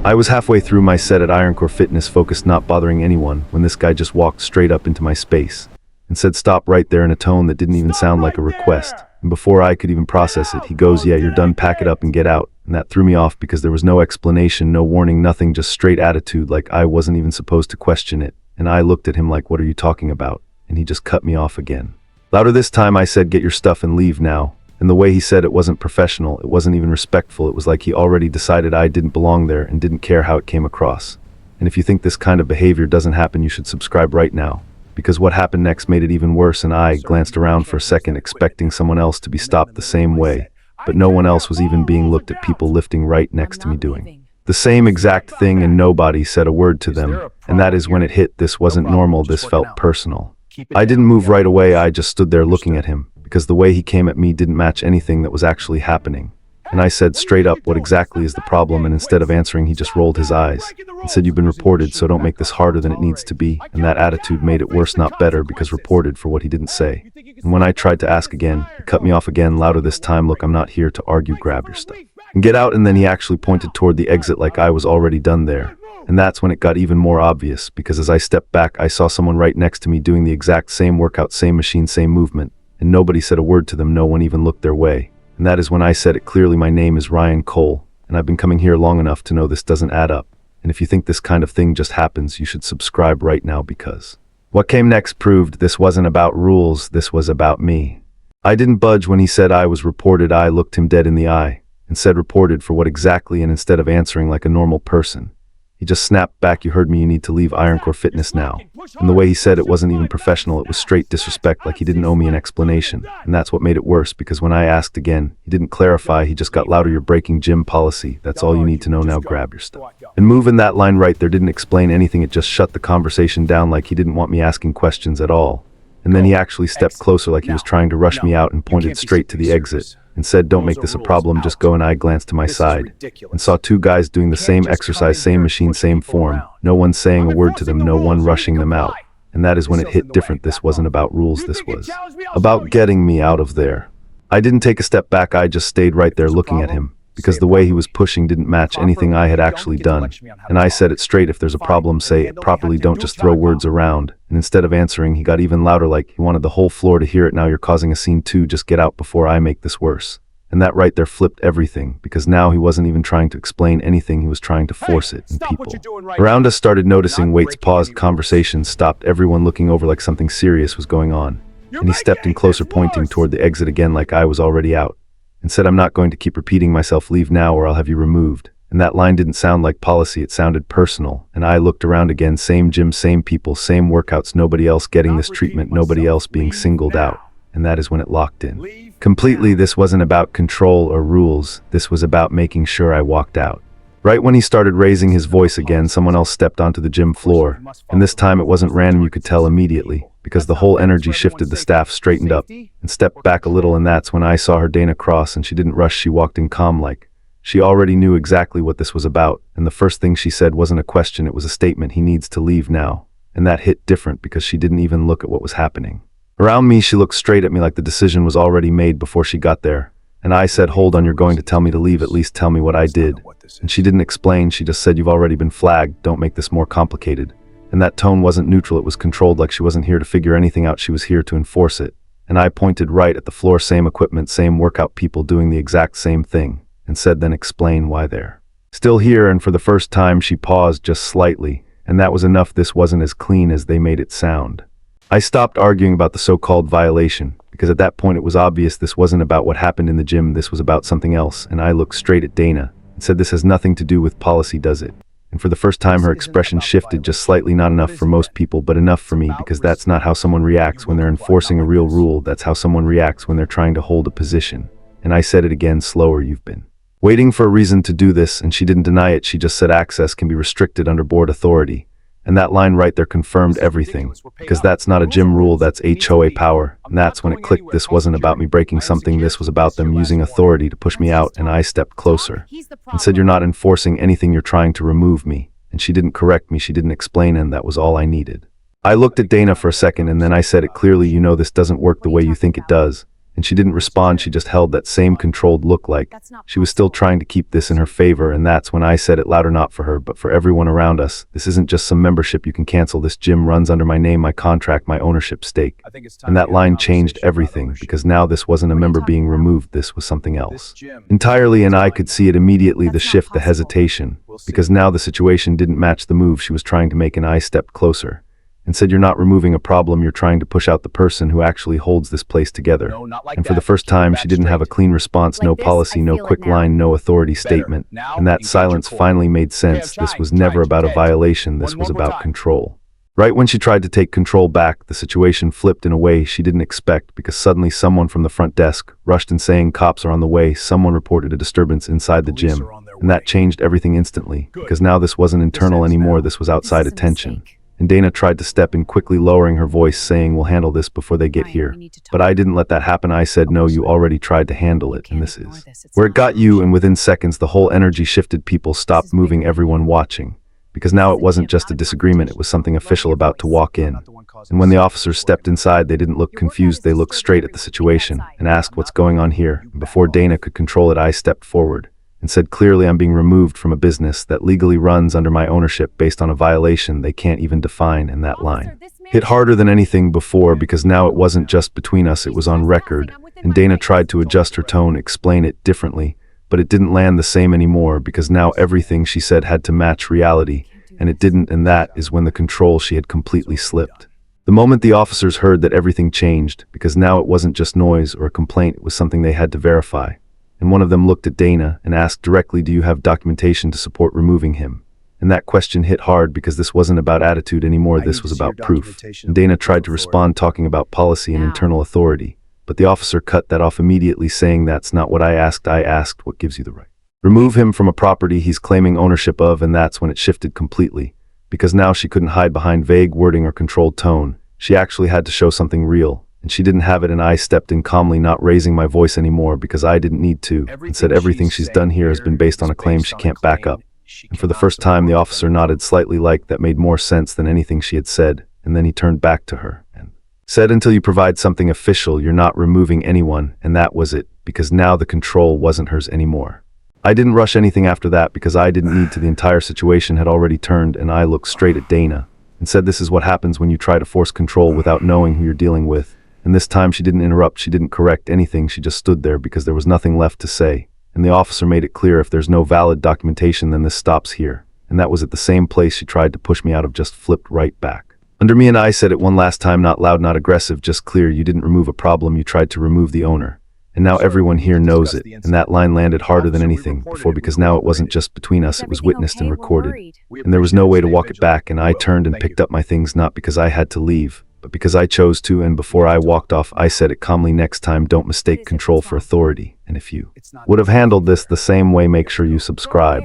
I was halfway through my set at Ironcore Fitness, focused, not bothering anyone, when this guy just walked straight up into my space and said stop right there in a tone that didn't even sound like a request. And before I could even process it, he goes, "Yeah, you're done, pack it up and get out." And that threw me off because there was no explanation, no warning, nothing, just straight attitude, like I wasn't even supposed to question it. And I looked at him like, "What are you talking about?" And he just cut me off again. Louder this time, I said, "Get your stuff and leave now." And the way he said it wasn't professional, it wasn't even respectful, it was like he already decided I didn't belong there and didn't care how it came across. And if you think this kind of behavior doesn't happen, you should subscribe right now. Because what happened next made it even worse, and I glanced around for a second expecting someone else to be stopped the same way. But no one else was even being looked at, people lifting right next to me doing the same exact thing, and nobody said a word to them. And that is when it hit. This wasn't normal, this felt personal. I didn't move right away, I just stood there looking at him, because the way he came at me didn't match anything that was actually happening. And I said straight up, "What exactly is the problem?" And instead of answering, he just rolled his eyes and said, "You've been reported, so don't make this harder than it needs to be." And that attitude made it worse, not better, because reported for what he didn't say. And when I tried to ask again, he cut me off again, louder this time. "Look, I'm not here to argue, grab your stuff and get out." And then he actually pointed toward the exit like I was already done there. And that's when it got even more obvious, because as I stepped back, I saw someone right next to me doing the exact same workout, same machine, same movement. And nobody said a word to them, no one even looked their way. And that is when I said it clearly, "My name is Ryan Cole, and I've been coming here long enough to know this doesn't add up. And if you think this kind of thing just happens, you should subscribe right now, because what came next proved this wasn't about rules, this was about me." I didn't budge when he said I was reported. I looked him dead in the eye and said, "Reported for what exactly?" And instead of answering like a normal person, he just snapped back, "You heard me, you need to leave Ironcore Fitness now." And the way he said it wasn't even professional, it was straight disrespect, like he didn't owe me an explanation. And that's what made it worse, because when I asked again, he didn't clarify, he just got louder. "You're breaking gym policy, that's all you need to know, now grab your stuff and move." In that line right there didn't explain anything, it just shut the conversation down, like he didn't want me asking questions at all. And then he actually stepped closer like he was trying to rush me out and pointed straight to the exit and said, "Don't make this a problem, just go." And I glanced to my side and saw two guys doing the same exercise, same machine, same form. No one saying a word to them, no one rushing them out. And that is when it hit different. This wasn't about rules, this was about getting me out of there. I didn't take a step back, I just stayed right there looking at him, because the way he was pushing didn't match anything I had actually done. And I said it straight, "If there's a problem, say it properly, don't just throw words around." And instead of answering, he got even louder, like he wanted the whole floor to hear it. "Now you're causing a scene too, just get out before I make this worse." And that right there flipped everything, because now he wasn't even trying to explain anything, he was trying to force it. And people around us started noticing, weights paused, conversations stopped, everyone looking over like something serious was going on. And he stepped in closer, pointing toward the exit again like I was already out, and said, "I'm not going to keep repeating myself, leave now or I'll have you removed." And that line didn't sound like policy, it sounded personal. And I looked around again, same gym, same people, same workouts, nobody else getting this treatment, nobody else being singled out. And that is when it locked in completely. This wasn't about control or rules, this was about making sure I walked out. Right when he started raising his voice again, someone else stepped onto the gym floor. And this time it wasn't random, you could tell immediately, because the whole energy shifted. The staff straightened up and stepped back a little, and that's when I saw her, Dana Cross, and she didn't rush, she walked in calm, like she already knew exactly what this was about. And the first thing she said wasn't a question, it was a statement, "He needs to leave now." And that hit different, because she didn't even look at what was happening around me. She looked straight at me like the decision was already made before she got there. And I said, "Hold on, you're going to tell me to leave, at least tell me what I did." And she didn't explain, she just said, "You've already been flagged, don't make this more complicated." And that tone wasn't neutral, it was controlled, like she wasn't here to figure anything out, she was here to enforce it. And I pointed right at the floor, same equipment, same workout, people doing the exact same thing, and said, "Then explain why they're still here." And for the first time she paused just slightly, and that was enough. This wasn't as clean as they made it sound. I stopped arguing about the so-called violation, because at that point it was obvious this wasn't about what happened in the gym, this was about something else. And I looked straight at Dana and said, "This has nothing to do with policy, does it?" And for the first time her expression shifted just slightly, not enough for most people, but enough for me, because that's not how someone reacts when they're enforcing a real rule, that's how someone reacts when they're trying to hold a position. And I said it again, slower, "You've been waiting for a reason to do this." And she didn't deny it, she just said access can be restricted under board authority. And that line right there confirmed everything, because that's not a gym rule, that's HOA power. And that's when it clicked, this wasn't about me breaking something, this was about them using authority to push me out. And I stepped closer and said, "You're not enforcing anything, you're trying to remove me." And she didn't correct me, she didn't explain, and that was all I needed. I looked at Dana for a second, and then I said it clearly, "You know this doesn't work the way you think it does." And she didn't respond, she just held that same controlled look like she was still trying to keep this in her favor. And that's when I said it louder, not for her, but for everyone around us. This isn't just some membership you can cancel. This gym runs under my name, my contract, my ownership stake. And that line changed everything, because now this wasn't a member being removed, this was something else entirely. And I could see it immediately, the shift, the hesitation, because now the situation didn't match the move she was trying to make. And I stepped closer and said, "You're not removing a problem, you're trying to push out the person who actually holds this place together." And for the first time, she didn't have a clean response, no policy, no quick line, no authority statement. And that silence finally made sense. This was never about a violation, this was about control. Right when she tried to take control back, the situation flipped in a way she didn't expect, because suddenly someone from the front desk rushed in saying, "Cops are on the way." Someone reported a disturbance inside the gym. And that changed everything instantly, because now this wasn't internal anymore, this was outside attention. And Dana tried to step in quickly, lowering her voice, saying, "We'll handle this before they get here." But I didn't let that happen. I said, "No, you already tried to handle it, and this is where it got you." And within seconds, the whole energy shifted. People stopped moving, everyone watching. Because now it wasn't just a disagreement, it was something official about to walk in. And when the officers stepped inside, they didn't look confused, they looked straight at the situation and asked, "What's going on here?" And before Dana could control it, I stepped forward and said clearly, "I'm being removed from a business that legally runs under my ownership based on a violation they can't even define." And that line hit harder than anything before, because now it wasn't just between us, it was on record. And Dana tried to adjust her tone, explain it differently, but it didn't land the same anymore, because now everything she said had to match reality, and it didn't. And that is when the control she had completely slipped. The moment the officers heard that, everything changed, because now it wasn't just noise or a complaint, it was something they had to verify. And one of them looked at Dana and asked directly, "Do you have documentation to support removing him?" And that question hit hard, because this wasn't about attitude anymore, this was about proof. And Dana tried to respond, talking about policy and internal authority. But the officer cut that off immediately, saying, "That's not what I asked. I asked, what gives you the right? Remove him from a property he's claiming ownership of." And that's when it shifted completely, because now she couldn't hide behind vague wording or controlled tone. She actually had to show something real. And she didn't have it, and I stepped in calmly, not raising my voice anymore, because I didn't need to, and said, "Everything she's done here has been based on a claim she can't back up." And for the first time, the officer nodded slightly, like that made more sense than anything she had said. And then he turned back to her and said, "Until you provide something official, you're not removing anyone." And that was it, because now the control wasn't hers anymore. I didn't rush anything after that, because I didn't need to. The entire situation had already turned, and I looked straight at Dana and said, "This is what happens when you try to force control without knowing who you're dealing with." And this time she didn't interrupt, she didn't correct anything, she just stood there, because there was nothing left to say. And the officer made it clear, if there's no valid documentation, then this stops here. And that was at the same place she tried to push me out of, just flipped right back under me. And I said it one last time, not loud, not aggressive, just clear: "You didn't remove a problem, you tried to remove the owner. And now everyone here knows it." And that line landed harder than anything before, because now it wasn't just between us, it was witnessed and recorded. And there was no way to walk it back. And I turned and picked up my things, not because I had to leave, but because I chose to. And before I walked off, I said it calmly, "Next time, don't mistake control for authority. And if you would have handled this the same way, make sure you subscribe."